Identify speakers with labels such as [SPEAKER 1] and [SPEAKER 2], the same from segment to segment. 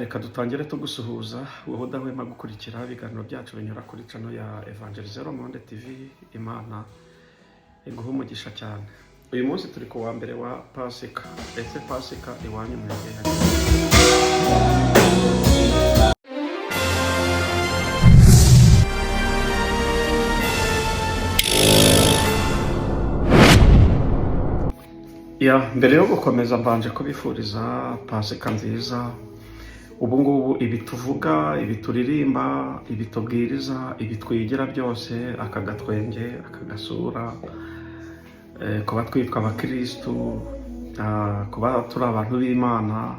[SPEAKER 1] reka dutangire tugusuhuza wowe udahwema gukurikira ibiganiro byacu binyura kuri channel ya Evangelizero Monde TV. Imana iguha umugisha cyane. Uyu munsi turi ku wa mbere wa Pasika. Ese Pasika iwanyu mwegeye? Mbere yo gukomeza mbanje kubifuriza Pasika nziza. Ubu ngubu ibi tuvuga, ibi turirimba, ibi tubwiriza, ibi twigira byose, aka gatwenge, aka gasura, kuba twitwa abakristu, kuba turi abantu b'Imana,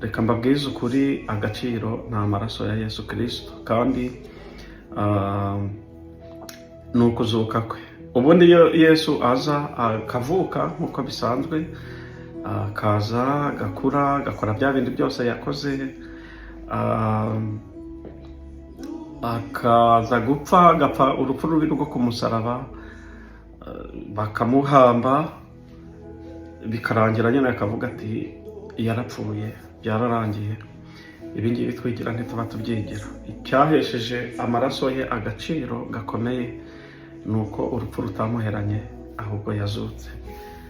[SPEAKER 1] reka mbabwize ukuri, agaciro ni amaraso ya Yesu Kristo kandi ni ukuzuka kwe. Ubundi iyo Yesu aza akavuka nk'uko bisanzwe, akaza agakura, agakora bya bindi byose yakoze, akaza gupfa, agapfa urupfu rubi rwo ku musaraba, bakamuhamba, bikarangira nyine akavuga ati yarapfuye, byararangiye. Ibi ngibi twigira ntituba tubyigira. Icyahesheje amaraso ye agaciro gakomeye nuko urupfu rutamuheranye, ahubwo yazutse.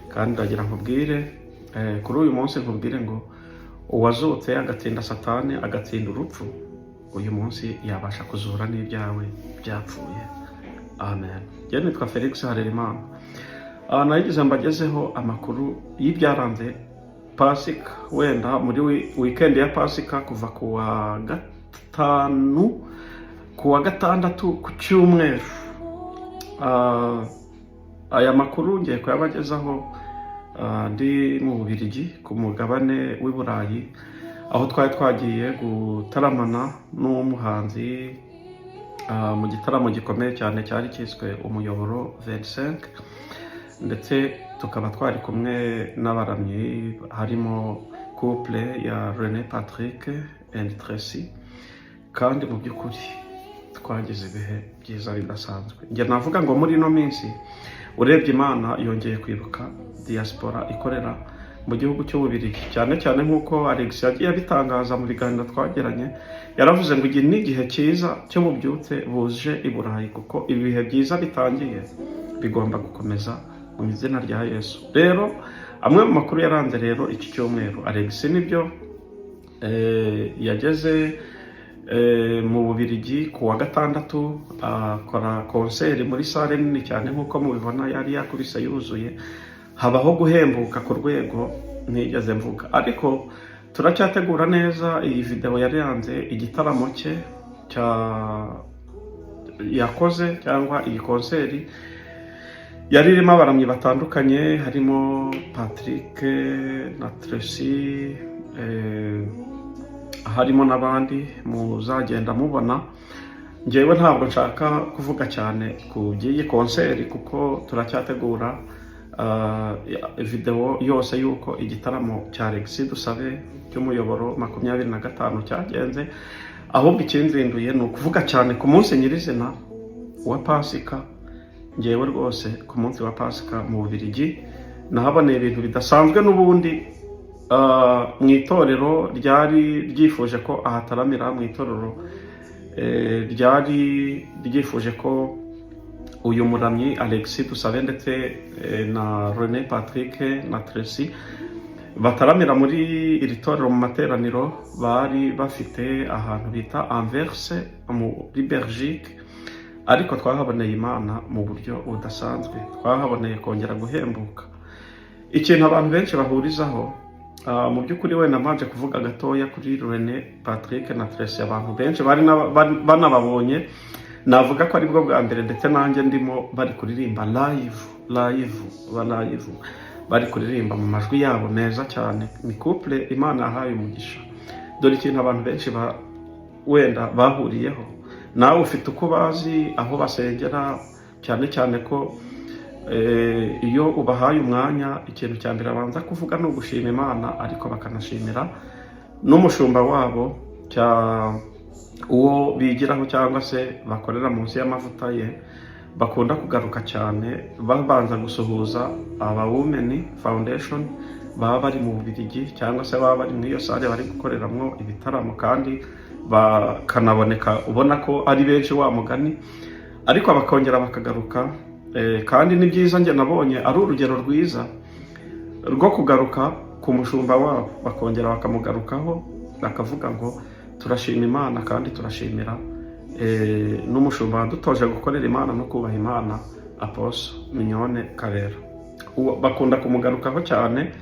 [SPEAKER 1] Kandi ndagira nkubwire, kuri uyu munsi nkubwire ngo uwazutse agatsinda Satani, agatsinda urupfu, uyu munsi yabasha kuzura n'ibyawe byapfuye. Amen. Njye nitwa Felix Harerimana. Nagize mbagezeho amakuru y'ibyaranze Pasika, wenda muri weekend ya Pasika kuva ku wa gatanu, ku wa gatandatu, ku cyumweru. Aya makuru ngiye kuyabagezaho ndi mu Bubiligi ku mugabane w'i Burayi, aho twari twagiye gutaramana n'umuhanzi mu gitaramo gikomeye cyane cyari cyiswe Umuyoboro 25, ndetse tukaba twari kumwe n'abaramyi, harimo couple ya René Patrick and Tracy, kandi mu by'ukuri twagize ibihe byiza bidasanzwe. Njye navuga ngo muri ino minsi urebye Imana yongeye kwibuka diaspora ikorera mu gihugu cy'Ububiligi, cyane cyane nk'uko Alex yagiye abitangaza mu biganiro twageranye. Yaravuze ngo igihe n'igihe cyiza cyo mubyutse buje i Burayi, kuko ibihe byiza bitangiye bigomba gukomeza mu izina rya Yesu. Rero amwe mu makuru yaranze rero iki cyumweru, Alex nibyo yageze mu Bubiligi ku wa gatandatu, akora konseri muri sale nini cyane nk'uko mubibona, yari yakubise yuzuye. Habaho guhembuka ku rwego ntigeze mvuga, ariko turacyategura neza iyi video yaranze igitaramo cye yakoze, cyangwa iyi konseri yari irimo abaramyi batandukanye, harimo Patrick na Tracy, harimo n'abandi muzagenda mubona. Njyewe ntabwo nshaka kuvuga cyane ku by'iyi konseri kuko turacyategura video yose yuko igitaramo cya Alex Dusabe cy'Umuyoboro 25 cyagenze. Ahubwo ikinzinduye ni ukuvuga cyane ku munsi nyirizina wa Pasika. Njyewe rwose ku munsi wa Pasika mu Bubiligi nahaboneye ibintu bidasanzwe. N'ubundi mu itorero ryari ryifuje ko ahataramira, mu itorero ryari ryifuje ko uyu muramyi Alex Dusabe ndetse na René Patrick na Tracy bataramira muri iri torero mu materaniro bari bafite ahantu bita Anvers muri Belgique. Ariko twahaboneye Imana mu buryo budasanzwe, twahaboneye kongera guhembuka. Ikintu abantu benshi bahurizaho, mu by'ukuri wenda mbanje kuvuga gatoya kuri René Patrick na Tracy, abantu benshi bari banababonye, navuga ko ari bwo bwa mbere ndetse nanjye ndimo bari kuririmba live, bari kuririmba mu majwi yabo meza cyane. Ni couple Imana yahaye umugisha. Dore ikintu abantu benshi wenda bahuriyeho, nawe ufite uko bazi aho basengera, cyane cyane ko iyo ubahaye umwanya, ikintu cya mbere abanza kuvuga ni ugushima Imana, ariko bakanashimira n'umushumba wabo uwo bigiraho cyangwa se bakorera munsi y'amavuta ye. Bakunda kugaruka cyane babanza gusuhuza aba Women Foundation baba bari mu Bubiligi cyangwa se baba bari muri iyo sale bari gukoreramo ibitaramo kandi bakanaboneka ubona ko ari benshi wa mugani, ariko bakongera bakagaruka. Kandi ni byiza, njye nabonye ari urugero rwiza rwo kugaruka ku mushumba wabo, bakongera bakamugarukaho bakavuga ngo turashima Imana kandi turashimira n'umushumba wadutoje gukorera Imana no kubaha Imana, Apostle Mignone Kabera. Bakunda kumugarukaho cyane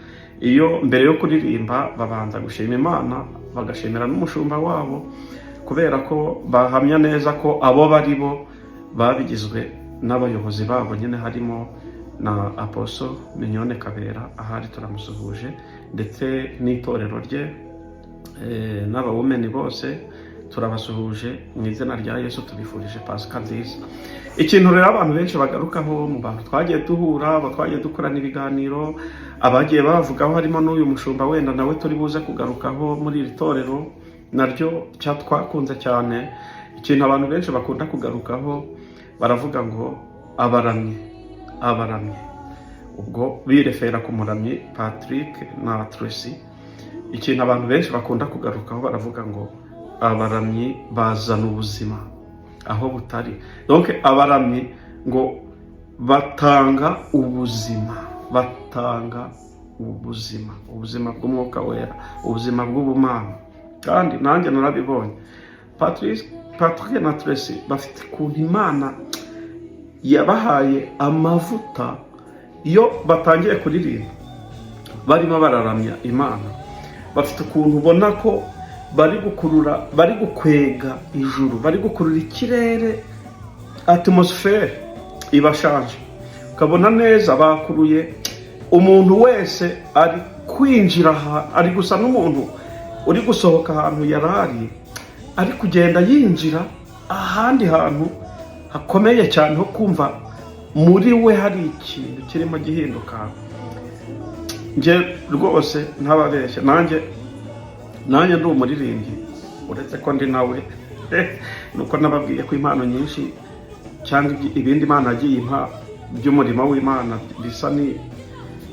[SPEAKER 1] iyo mbere yo kuririmba babanza gushima Imana bagashimira n'umushumba wabo, kubera ko bahamya neza ko abo bari bo babigizwe n'abayobozi babo nyine, harimo na Apostle Mignone Kabera, ahari turamusuhuje, ndetse n'itorero rye n'abawumeni bose turabasuhuje mu izina rya Yesu, tubifurije Pasika nziza. Ikintu rero abantu benshi bagarukaho mu bantu twagiye duhura, twagiye dukorana ibiganiro, abagiye bavugaho harimo n'uyu mushumba wenda nawe turi buze kugarukaho muri iri torero naryo twakunze cyane. Ikintu abantu benshi bakunda kugarukaho baravuga ngo abaramyi, ubwo birefera ku muramyi Patrick na Tracy. Ikintu abantu benshi bakunda kugarukaho baravuga ngo abaramyi bazana ubuzima aho butari. Donc abaramyi ngo batanga ubuzima bw'umwuka wera, ubuzima bw'ubumana. Kandi nanjye narabibonye, Patrick na Tracy bafite ukuntu Imana yabahaye amavuta iyo batangiye kuririmba barimo bararamya Imana. Bafite ukuntu ubona ko bari gukwega ijuru, bari gukurura ikirere, atmosfere ibashanje, ukabona neza bakuruye umuntu wese ari kwinjira, ari gusa n'umuntu uri gusohoka ahantu yarari, ari kugenda yinjira ahandi hantu hakomeye cyane ho kumva muri we hari ikintu kirimo gihinduka. Nje rwose ntababeshya, nanjye ndi umuririmbyi, uretse ko ndi nawe nuko nababwiye ko impano nyinshi cyangwa ibindi Imana yagiye impa by'umurimo w'Imana bisa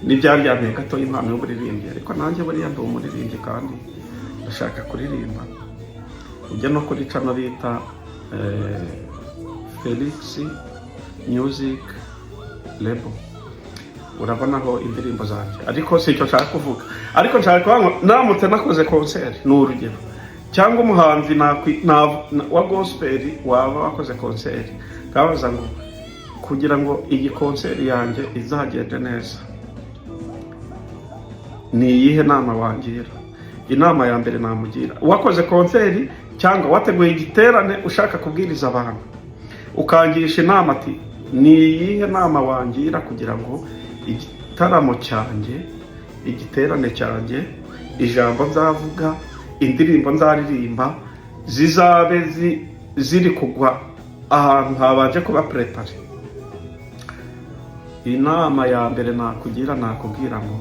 [SPEAKER 1] n'ibyaryamye gato impano y'uburirimbyi, ariko nanjye buriya ndi umuririmbyi kandi ndashaka kuririmba. Ujya no kuri channel bita Felix Music Label, urabonaho indirimbo zanjye, ariko si icyo nshaka kuvuga. Ariko nshaka kuvuga namutse nakoze concert, ni urugero, cyangwa umuhanzi wa gospel waba wakoze concert, kabaza ngo kugira ngo iyi concert yanjye izagende neza, ni iyihe nama wangira? Inama ya mbere namugira, wakoze concert cyangwa wateguye igiterane ushaka kubwiriza abantu, ukangisha inama ati ni iyihe nama wangira kugira ngo igitaramo cyanjye, igiterane cyanjye, ijambo nzavuga, indirimbo nzaririmba zizabe ziri kugwa ahantu habanje kuba prepare. Inama ya mbere nakubwira ngo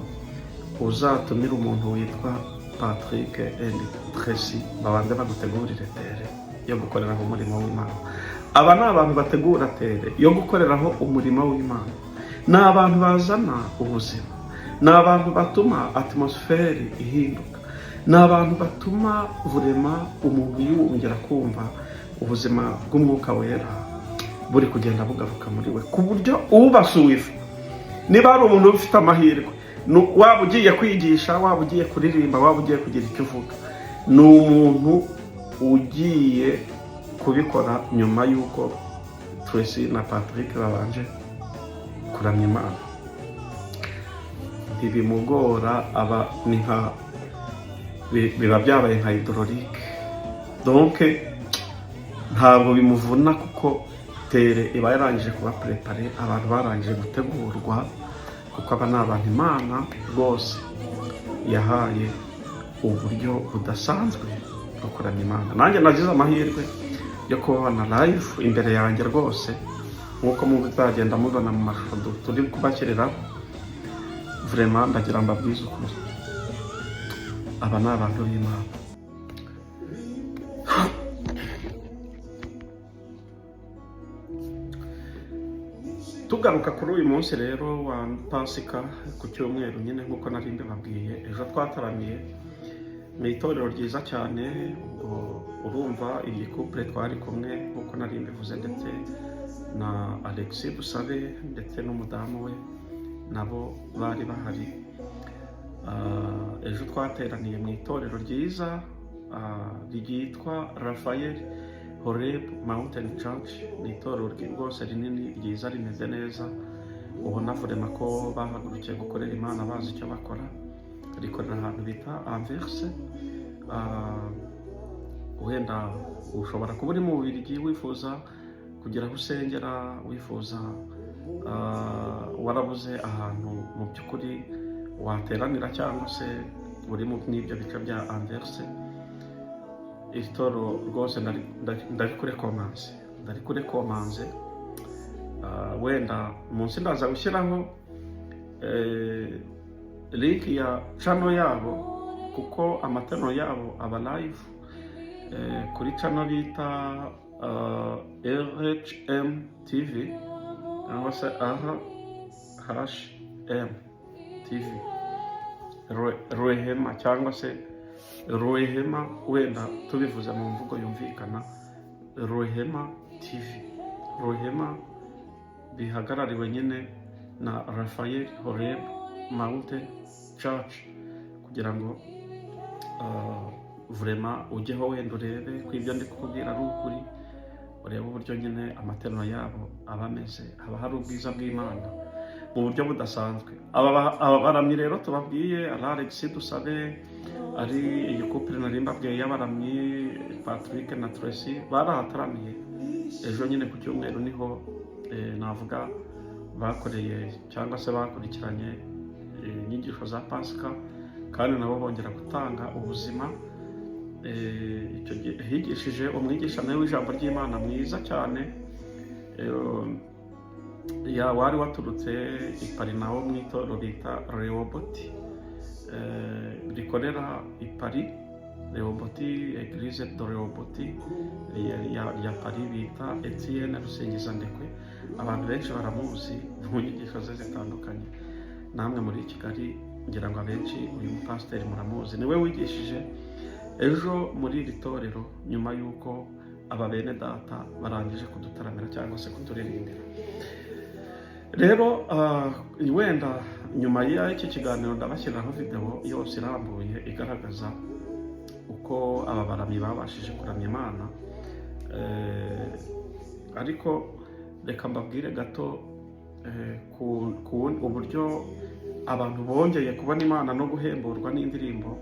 [SPEAKER 1] uzatumira umuntu witwa Patrick and Tracy babanze bagutegurire tere yo gukoreraho umurimo w'Imana. Aba ni abantu bategura tere yo gukoreraho umurimo w'Imana, ni abantu bazana ubuzima, ni abantu batuma atmosfere ihinduka, ni abantu batuma vurema umuntu yongera kumva ubuzima bw'umwuka wera buri kugenda bugaruka muri we, ku buryo ubasuye niba ari umuntu ufite amahirwe, waba ugiye kwigisha, waba ugiye kuririmba, waba ugiye kugira icyo uvuga, ni umuntu ugiye kubikora nyuma y'uko Tracy na Patrick babanje kuramya Imana. Ntibimugora, aba ni nka biba byabaye nka hydraulique, donc ntabwo bimuvuna kuko tere iba yarangije kuba prepare, abantu barangije gutegurwa, kuko aba ni abantu Imana rwose yahaye uburyo budasanzwe bwo kuramya Imana. Nanjye nagize amahirwe yo kubabona live imbere yanjye rwose, nk'uko muzagenda mubona mu mashusho turi kubashyirira. Vraiment ndagira mbabwize ukuri, aba ni abantu b'Imana. tugaruka kuri uyu munsi rero wa Pasika ku cyumweru nyine nk'uko nari mbibabwiye, ejo twataramiye mu itorero ryiza cyane. Ubwo urumva iyi couple twari kumwe nk'uko nari mbivuze, ndetse na Alexis Dusabe ndetse n'umudamu we nabo bari bahari. Ejo twateraniye mu itorero ryiza ryitwa Raphael Horeb Mountain Church. Ni itorero rwose rinini ryiza rimeze neza, ubona vurema ko bahagurukiye gukorera Imana bazi icyo bakora. Rikorera ahantu bita Anvers. Wenda ushobora kuba uri mu Bubiligi wifuza kugira aho usengera, wifuza warabuze ahantu mu by'ukuri wateranira, cyangwa se uri mu n'ibyo bice bya Anvers, iri toro rwose ndari kure komanze. Wenda munsi ndaza gushyiraho link ya channel yabo, kuko amateno yabo aba live kuri channel bita RHM TV cyangwa se RHM TV, Rwehema cyangwa se Rwehema, wenda tubivuze mu mvugo yumvikana, Rwehema TV. Rwehema bihagarariwe nyine na Raphael Horeb Mountain Church, kugira ngo vrema ujyeho wenda urebe ko ibyo ndi kukubwira ari ukuri, urebe uburyo nyine amaterano yabo aba ameze. Haba hari ubwiza bw'Imana mu buryo budasanzwe. Aba baramyi rero tubabwiye, ari Alexis Dusabe, ari iyi couple nari mbabwiye y'abaramyi Patrick na Tracy, barahataramiye ejo nyine ku cyumweru. Niho navuga bakoreye cyangwa se bakurikiranye inyigisho za Pasika, kandi nabo bongera gutanga ubuzima. Icyo gihe higishije umwigisha nawe w'ijambo ry'Imana mwiza cyane, wari waturutse i Paris, nawo mu itorero bita Rehoboth, rikorera i Paris. Rehoboth, Eglise de Rehoboth ya Paris, bita Etienne Rusengizandekwe. Abantu benshi baramuzi mu nyigisho ze zitandukanye. Namwe muri Kigali ngira ngo abenshi uyu mupasiteri muramuzi, niwe wigishije ejo muri iri torero, nyuma y'uko aba bene data barangije kudutaramira cyangwa se kuturirimbira. Rero wenda nyuma y'iki kiganiro ndabashyiriraho video yose irambuye igaragaza uko aba baramyi babashije kuramya Imana. Ariko reka mbabwire gato ku uburyo abantu bongeye kubona Imana no guhemburwa n'indirimbo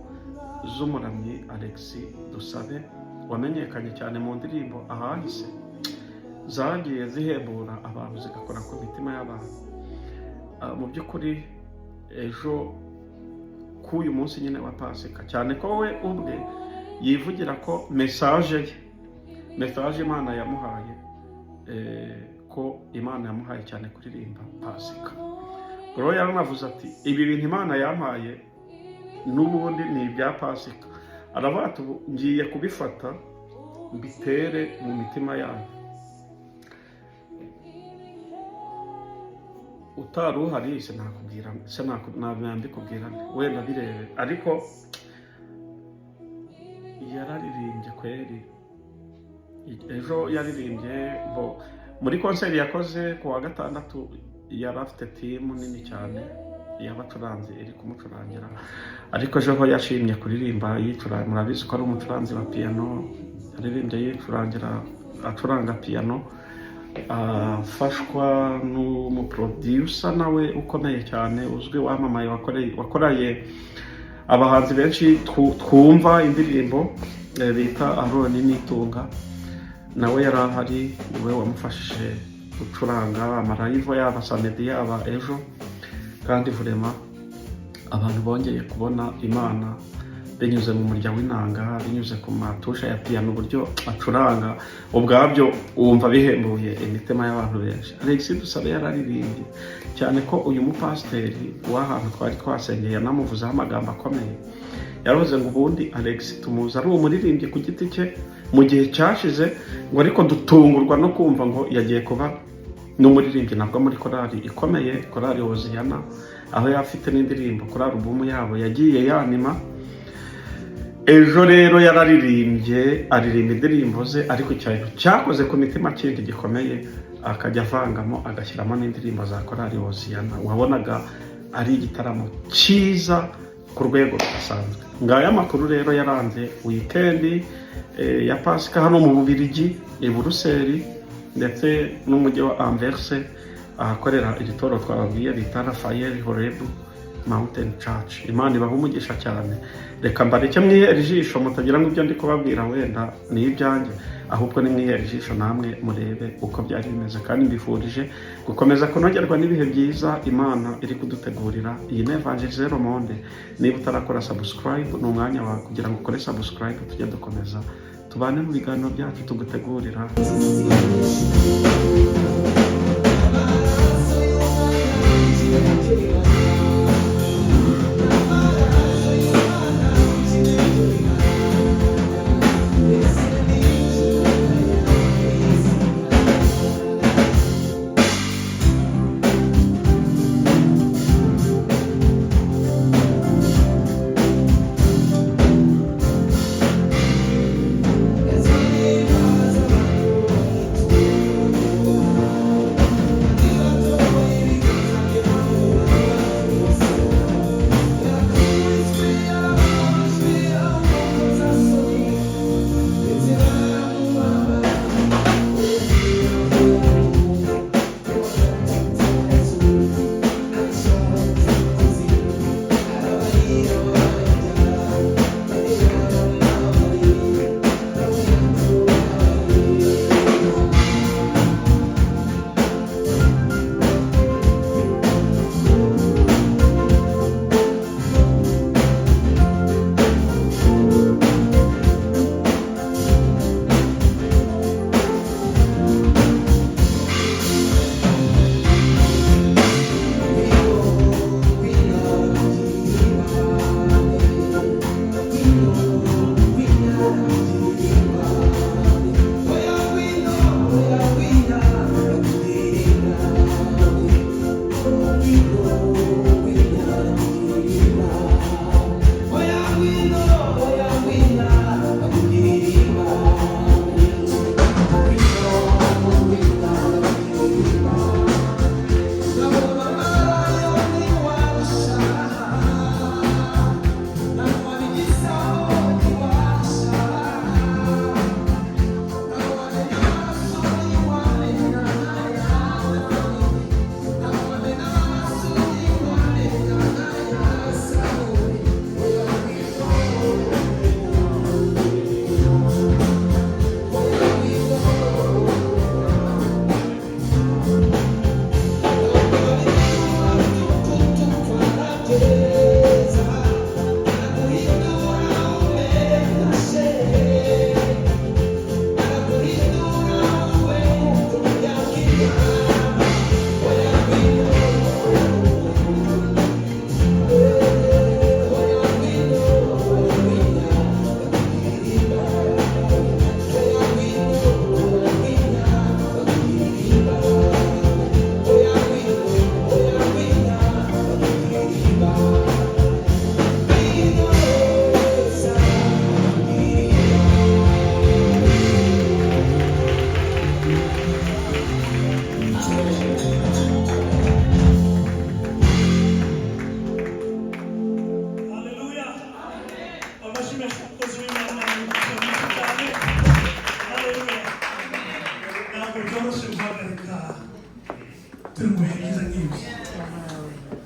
[SPEAKER 1] z'umuramyi Alexis Dusabe, wamenyekanye cyane mu ndirimbo ahahise, zagiye zihembura abantu, zigakora ku mitima y'abantu. Mu by'ukuri ejo k'uyu munsi nyine wa Pasika, cyane ko we ubwe yivugira ko message Imana yamuhaye, ko Imana yamuhaye cyane kuririmba Pasika. Rero yaranavuze ati ibi bintu Imana yampaye n'ubundi ni ibya Pasika. Aravuga ati ngiye kubifata mbitere mu mitima yanyu. Utari uhari sinakubwira, sinakubwira wenda birebe, ariko yararirimbye kweri. Ejo yaririmbye muri konseri yakoze ku wa gatandatu. Yari afite timu nini cyane y'abacuranzi iri kumucurangira, ariko ejo ho yashimye kuririmba yicuranga. Murabizi ko ari umucuranzi wa piano, yaririmbye yicurangira, acuranga piano, afashwa n'umuproducer nawe ukomeye cyane uzwi, wamamaye, wakoreye abahanzi benshi twumva indirimbo bita Aroni Nitunga. Nawe yari ahari, niwe wamufashije gucuranga amarayivo yaba samedi yaba ejo. Kandi vrema abantu bongeye kubona Imana binyuze mu murya w'inanga, binyuze ku matusha ya piano, uburyo acuranga ubwabyo wumva bihembuye imitima y'abantu benshi. Alexis Dusabe yararirimbye cyane ko uyu mupasiteri w'ahantu twari twasengeye yanamuvuzeho amagambo akomeye. Yaravuze ngo ubundi Alexis tumuzi ari umuririmbyi ku giti cye mu gihe cyashize, ngo ariko dutungurwa no kumva ngo yagiye kuba n'umuririmbyi nabwo muri korali ikomeye, korali Hoziyana, aho yafite n'indirimbo kuri alubumu yabo yagiye yanima. Ejo rero yararirimbye, aririmba indirimbo ze, ariko ikintu cyakoze ku mitima kindi gikomeye, akajya avangamo agashyiramo n'indirimbo za korali Hoziyana. Wabonaga ari igitaramo cyiza ku rwego rudasanzwe. Ngaya amakuru rero yaranze wikendi ya Pasika hano mu Bubiligi, i Buruseli ndetse n'umujyi wa Anvers, ahakorera iri toro twababwiye bita Raphael Horeb Mountain Church. Imana ibaha umugisha cyane. Reka mbareke mwihere ijisho, mutagira ngo ibyo ndi kubabwira wenda ni ibyanjye, ahubwo ni mwihere ijisho namwe murebe uko byari bimeze, kandi mbifurije gukomeza kunogerwa n'ibihe byiza Imana iri kudutegurira. Iyi ni Evangeliste Le Monde. Niba utarakora subscribe, ni umwanya wawe kugira ngo ukore subscribe, tujye dukomeza tubane mu biganiro byacu tugutegurira.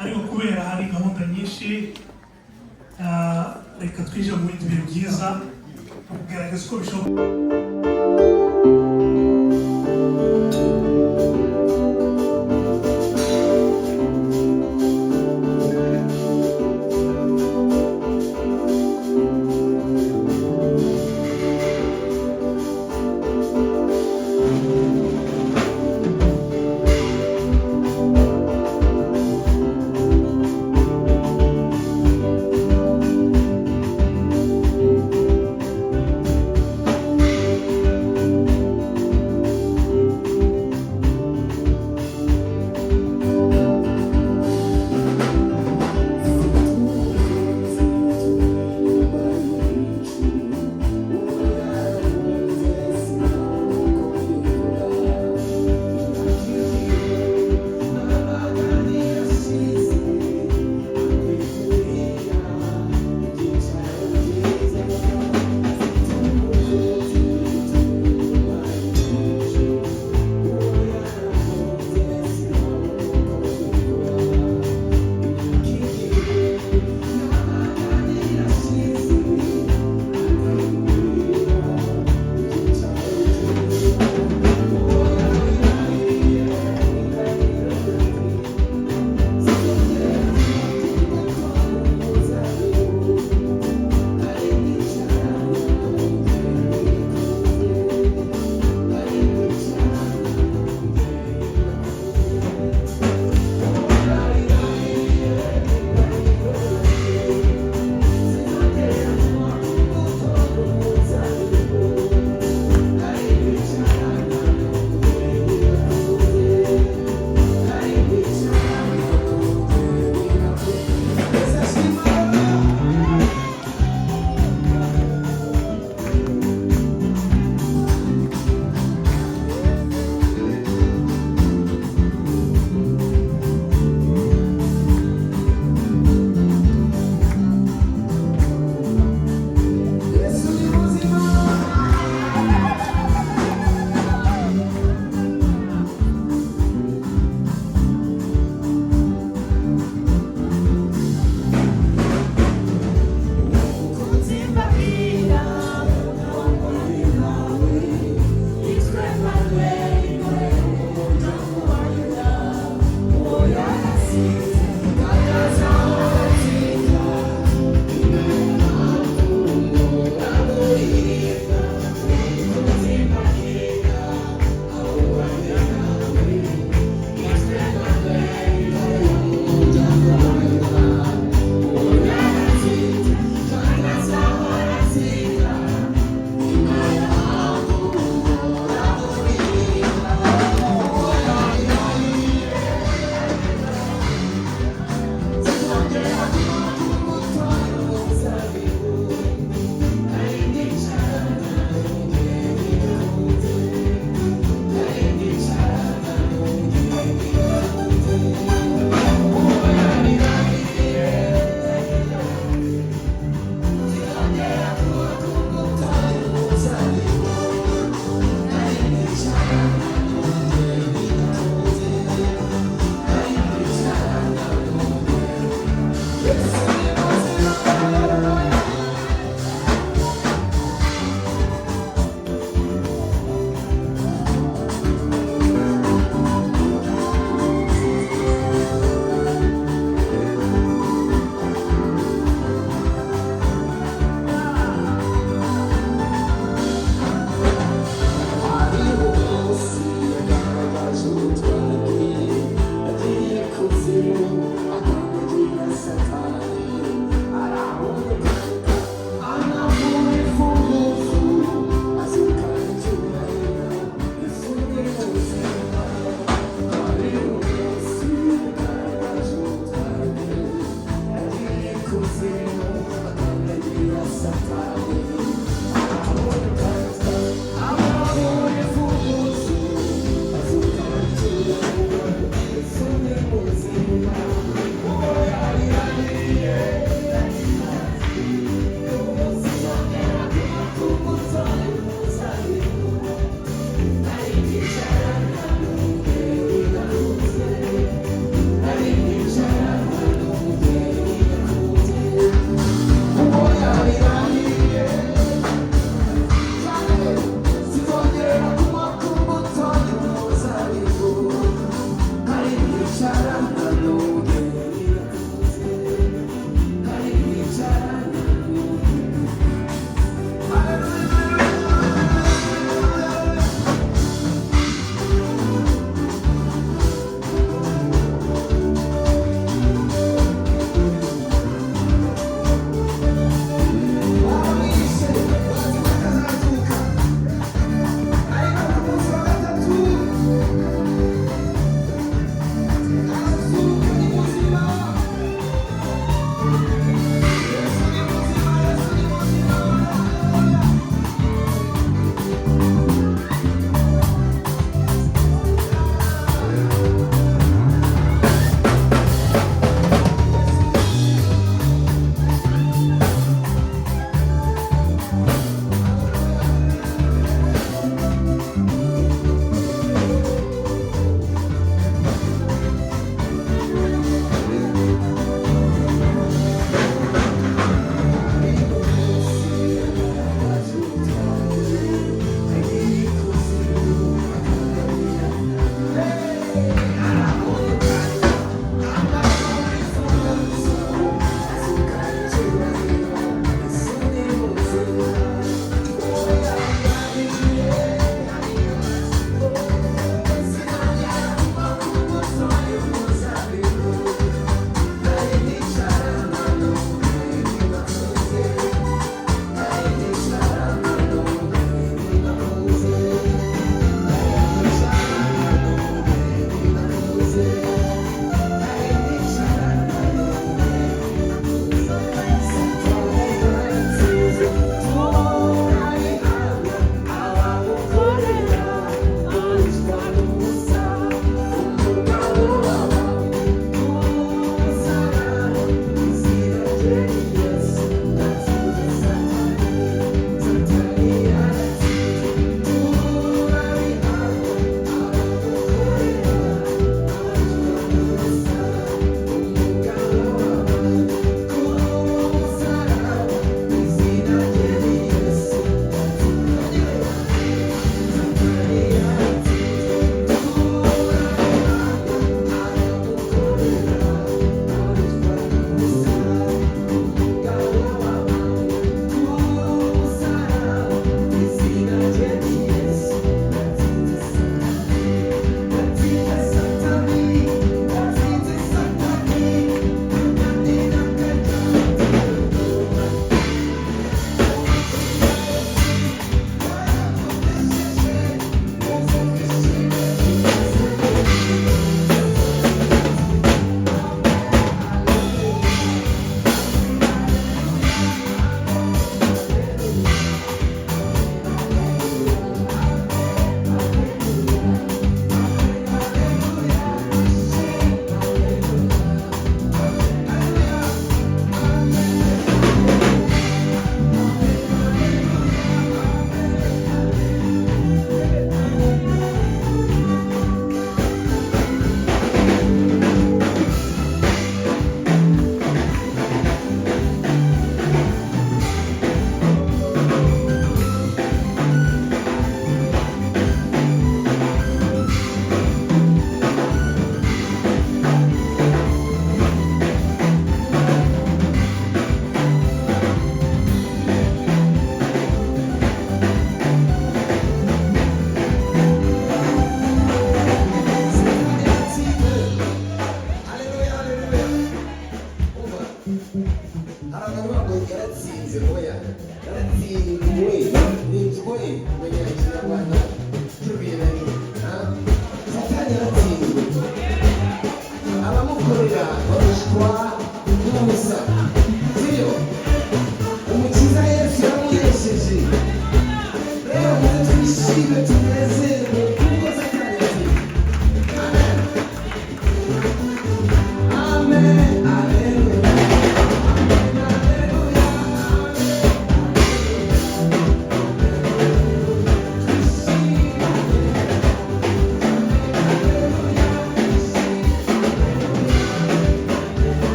[SPEAKER 2] ariko kubera hari gahunda nyinshi reka twije mu bindi bihe byiza kugaragaza uko bishoboka.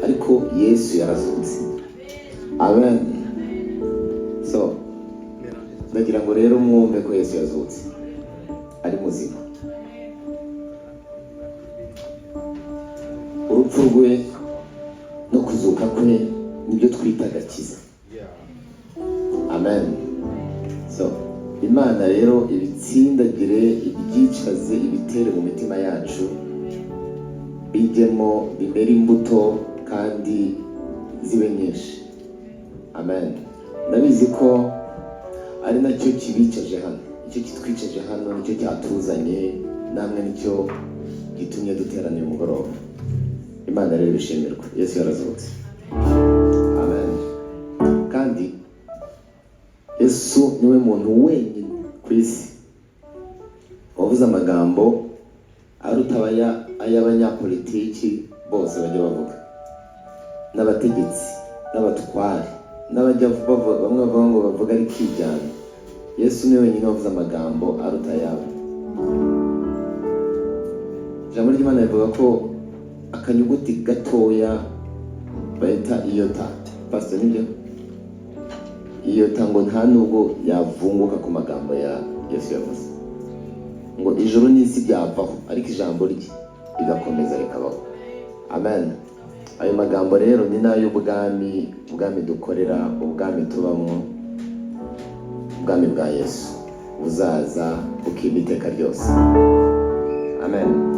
[SPEAKER 3] ariko Yesu yarazutse. Amen. So ndagira ngo rero mwumve ko Yesu yazutse ari muzima. Urupfu rwe no kuzuka kwe nibyo twita agakiza. Amen. So Imana rero ibitsindagire, ibyicaze, ibitere mu mitima yacu, bijyemo bimera imbuto kandi zibe nyinshi. Amen. Ndabizi ko ari nacyo kibicaje hano, icyo kitwicaje hano, nicyo cyatuzanye, namwe nicyo gitumye duterana uyu mugoroba. Imana rero bishimirwa. Yesu yarazutse. Amen. Kandi Yesu niwe muntu wenyine ku isi wavuze amagambo aruta ay'abanyapolitiki bose bajya bavuga, n'abategetsi, n'abatware, n'abajya bamwe bavuga ngo bavuga ari kijyana. Yesu niwe wenyine wavuze amagambo aruta ayabo. Ijambo ry'Imana rivuga ko akanyuguti gatoya bayita iyota. Pastor nibyo? Iyota ngo nta nubwo yavunguka ku magambo ya Yesu yavuze. Ngo ijuru n'isi byavaho, ariko ijambo rye rigakomeza rikabaho. Amen. Ayo magambo rero ni nayo ubwami dukorera, ubwami tubamwo, ubwami bwa Yesu buzaza bukiba iteka ryose. Amen.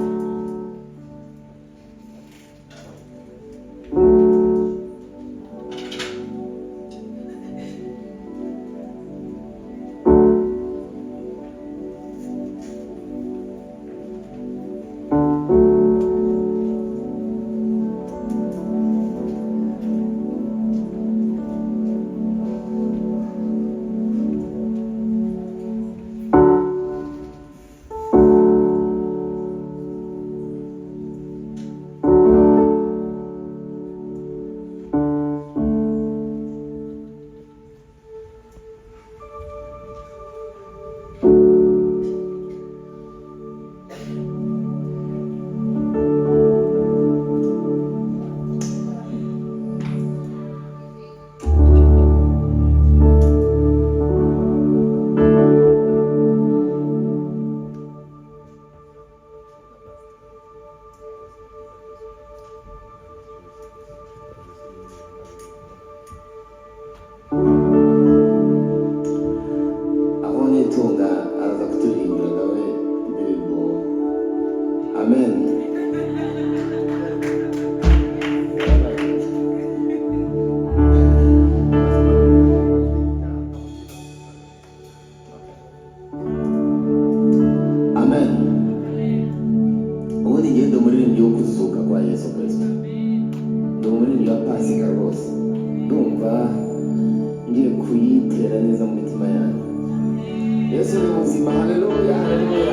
[SPEAKER 3] Yesu ni mzima. Haleluya, haleluya.